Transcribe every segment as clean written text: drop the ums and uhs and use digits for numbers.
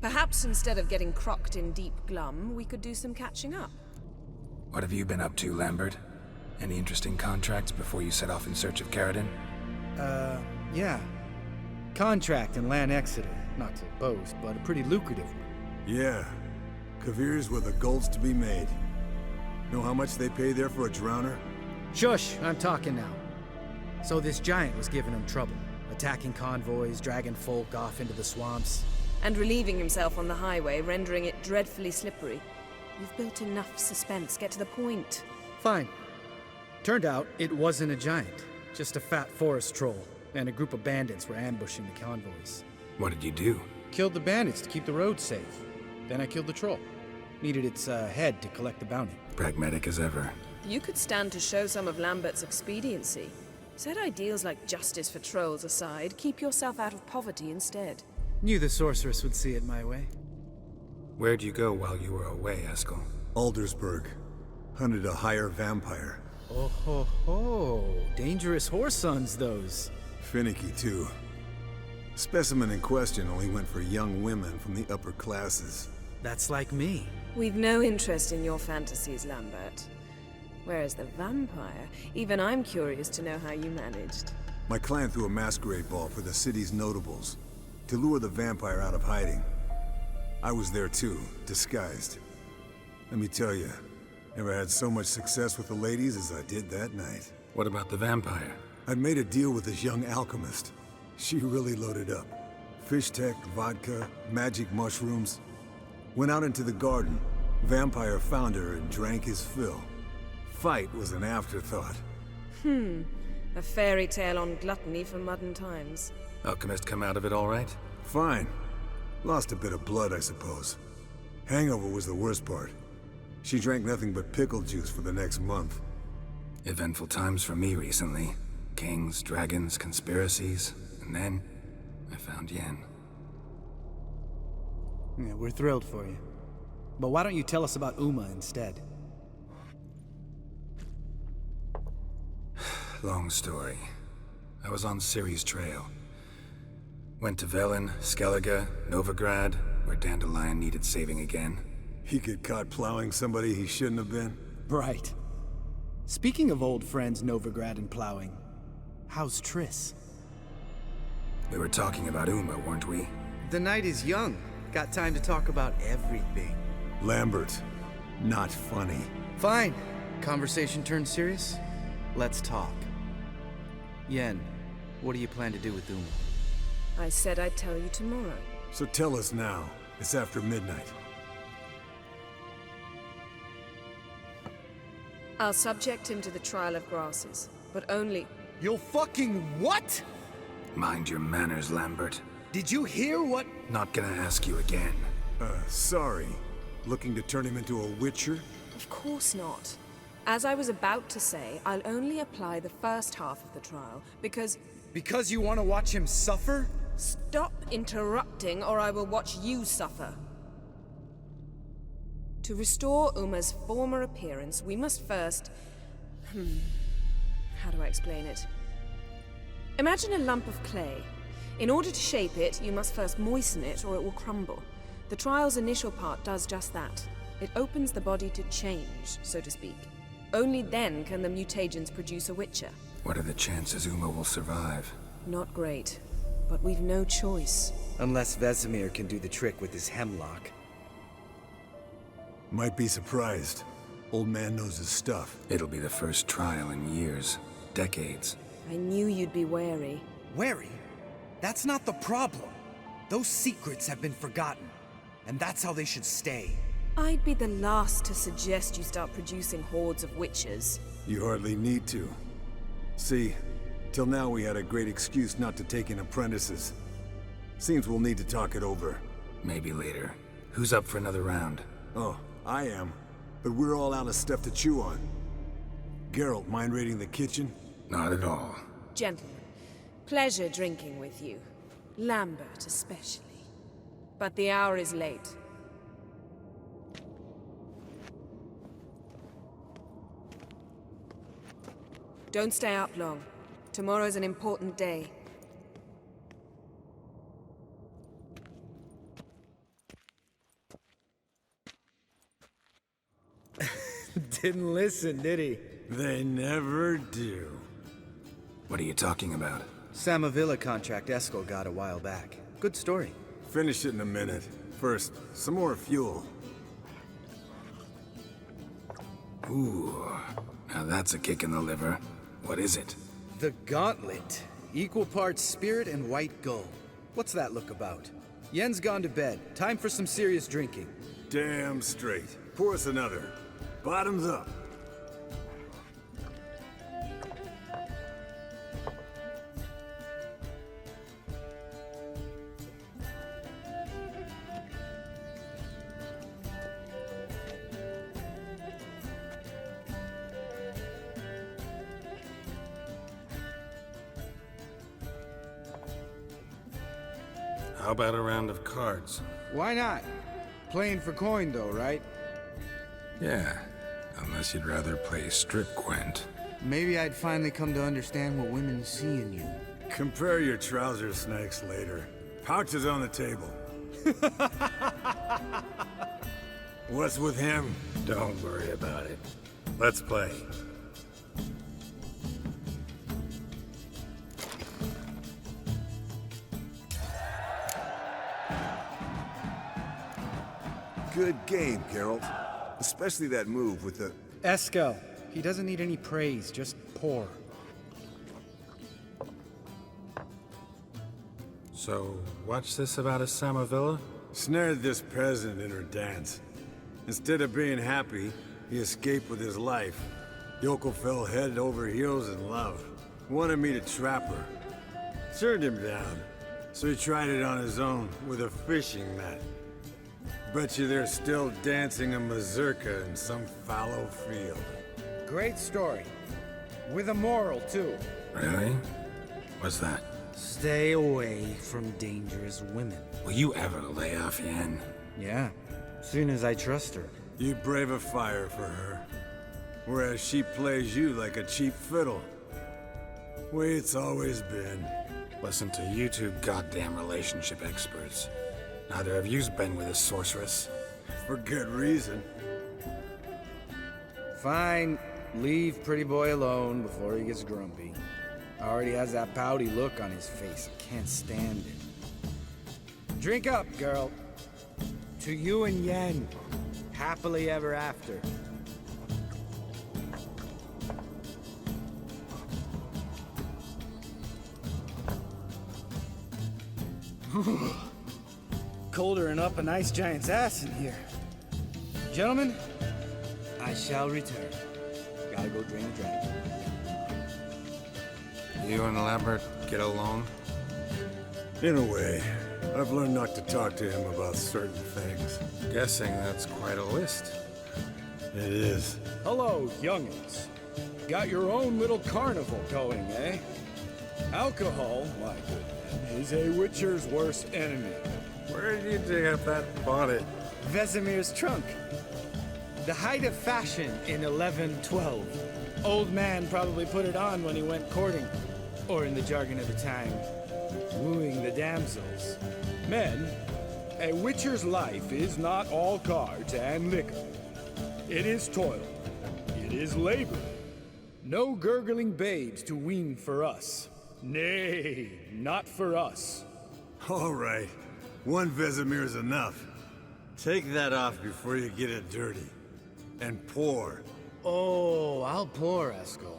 Perhaps instead of getting crocked in deep glum, we could do some catching up. What have you been up to, Lambert? Any interesting contracts before you set off in search of Caridin? Yeah. Contract in Lan Exeter. Not to boast, but a pretty lucrative one. Yeah. Kavir's where the gold's to be made. Know how much they pay there for a drowner? Shush, I'm talking now. So this giant was giving him trouble. Attacking convoys, dragging folk off into the swamps. And relieving himself on the highway, rendering it dreadfully slippery. You've built enough suspense. Get to the point. Fine. Turned out it wasn't a giant. Just a fat forest troll. And a group of bandits were ambushing the convoys. What did you do? Killed the bandits to keep the roads safe. Then I killed the troll. Needed its head to collect the bounty. Pragmatic as ever. You could stand to show some of Lambert's expediency. Set ideals like justice for trolls aside, keep yourself out of poverty instead. Knew the sorceress would see it my way. Where'd you go while you were away, Eskel? Aldersburg. Hunted a higher vampire. Oh ho ho. Dangerous horse sons, those. Finicky, too. Specimen in question only went for young women from the upper classes. That's like me. We've no interest in your fantasies, Lambert. Whereas the vampire, even I'm curious to know how you managed. My clan threw a masquerade ball for the city's notables, to lure the vampire out of hiding. I was there too, disguised. Let me tell you, never had so much success with the ladies as I did that night. What about the vampire? I'd made a deal with this young alchemist. She really loaded up. Fish tech, vodka, magic mushrooms. Went out into the garden. Vampire found her and drank his fill. Fight was an afterthought. A fairy tale on gluttony for modern times. Alchemist come out of it all right? Fine. Lost a bit of blood, I suppose. Hangover was the worst part. She drank nothing but pickle juice for the next month. Eventful times for me recently. Kings, dragons, conspiracies. And then, I found Yen. Yeah, we're thrilled for you. But why don't you tell us about Uma instead? Long story. I was on Ciri's trail. Went to Velen, Skellige, Novigrad, where Dandelion needed saving again. He get caught plowing somebody he shouldn't have been. Right. Speaking of old friends Novigrad and plowing, how's Triss? We were talking about Uma, weren't we? The night is young. Got time to talk about everything. Lambert, not funny. Fine. Conversation turned serious? Let's talk. Yen, what do you plan to do with Uma? I said I'd tell you tomorrow. So tell us now. It's after midnight. I'll subject him to the trial of grasses, but only... You'll fucking what? Mind your manners, Lambert. Did you hear what? Not gonna ask you again. Sorry. Looking to turn him into a witcher? Of course not. As I was about to say, I'll only apply the first half of the trial, because... Because you want to watch him suffer? Stop interrupting, or I will watch you suffer. To restore Uma's former appearance, we must first... How do I explain it? Imagine a lump of clay. In order to shape it, you must first moisten it, or it will crumble. The trial's initial part does just that. It opens the body to change, so to speak. Only then can the mutagens produce a witcher. What are the chances Uma will survive? Not great, but we've no choice. Unless Vesemir can do the trick with his hemlock. Might be surprised. Old man knows his stuff. It'll be the first trial in years. Decades. I knew you'd be wary. Wary? That's not the problem. Those secrets have been forgotten. And that's how they should stay. I'd be the last to suggest you start producing hordes of witches. You hardly need to. See, till now we had a great excuse not to take in apprentices. Seems we'll need to talk it over. Maybe later. Who's up for another round? Oh, I am. But we're all out of stuff to chew on. Geralt, mind raiding the kitchen? Not at all. Gentlemen, pleasure drinking with you. Lambert especially. But the hour is late. Don't stay up long. Tomorrow's an important day. Didn't listen, did he? They never do. What are you talking about? Samavilla contract Eskel got a while back. Good story. Finish it in a minute. First, some more fuel. Ooh, now that's a kick in the liver. What is it? The Gauntlet. Equal parts spirit and white gull. What's that look about? Yen's gone to bed. Time for some serious drinking. Damn straight. Pour us another. Bottoms up. How about a round of cards? Why not? Playing for coin, though, right? Yeah, unless you'd rather play strip Gwent. Maybe I'd finally come to understand what women see in you. Compare your trouser snakes later. Pouch is on the table. What's with him? Don't worry about it. Let's play. Good game, Geralt. Especially that move with the... Eskel. He doesn't need any praise, just pour. So, what's this about a Samavilla? Snared this peasant in her dance. Instead of being happy, he escaped with his life. Yoko fell head over heels in love. Wanted me to trap her. Turned him down. So he tried it on his own with a fishing net. Bet you they're still dancing a mazurka in some fallow field. Great story. With a moral, too. Really? What's that? Stay away from dangerous women. Will you ever lay off Yen? Yeah, soon as I trust her. You brave a fire for her. Whereas she plays you like a cheap fiddle. Way it's always been. Listen to you two goddamn relationship experts. Neither of you's been with a sorceress. For good reason. Fine. Leave Pretty Boy alone before he gets grumpy. Already has that pouty look on his face. I can't stand it. Drink up, girl. To you and Yen. Happily ever after. Colder than up an ice giant's ass in here. Gentlemen, I shall return. Gotta go drain the dragon. You and Lambert get along? In a way. I've learned not to talk to him about certain things. Guessing that's quite a list. It is. Hello, youngins. Got your own little carnival going, eh? Alcohol, my good man, is a witcher's worst enemy. Where did you dig up that bonnet? Vesemir's trunk. The height of fashion in 1112. Old man probably put it on when he went courting, or in the jargon of the time, wooing the damsels. Men, a witcher's life is not all cards and liquor. It is toil. It is labor. No gurgling babes to wean for us. Nay, not for us. All right. One Vesemir's enough. Take that off before you get it dirty. And pour. Oh, I'll pour, Eskel.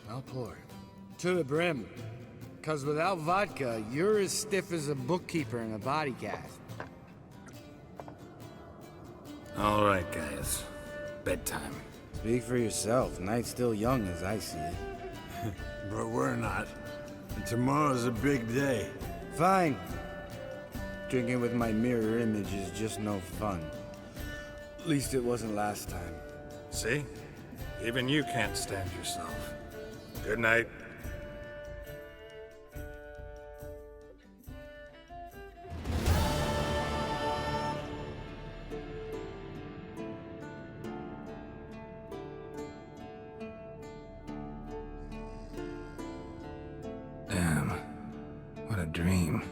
I'll pour. To the brim. 'Cause without vodka, you're as stiff as a bookkeeper in a body cast. All right, guys. Bedtime. Speak for yourself. Night's still young as I see it. But we're not. And tomorrow's a big day. Fine. Drinking with my mirror image is just no fun. At least it wasn't last time. See? Even you can't stand yourself. Good night. Damn. What a dream.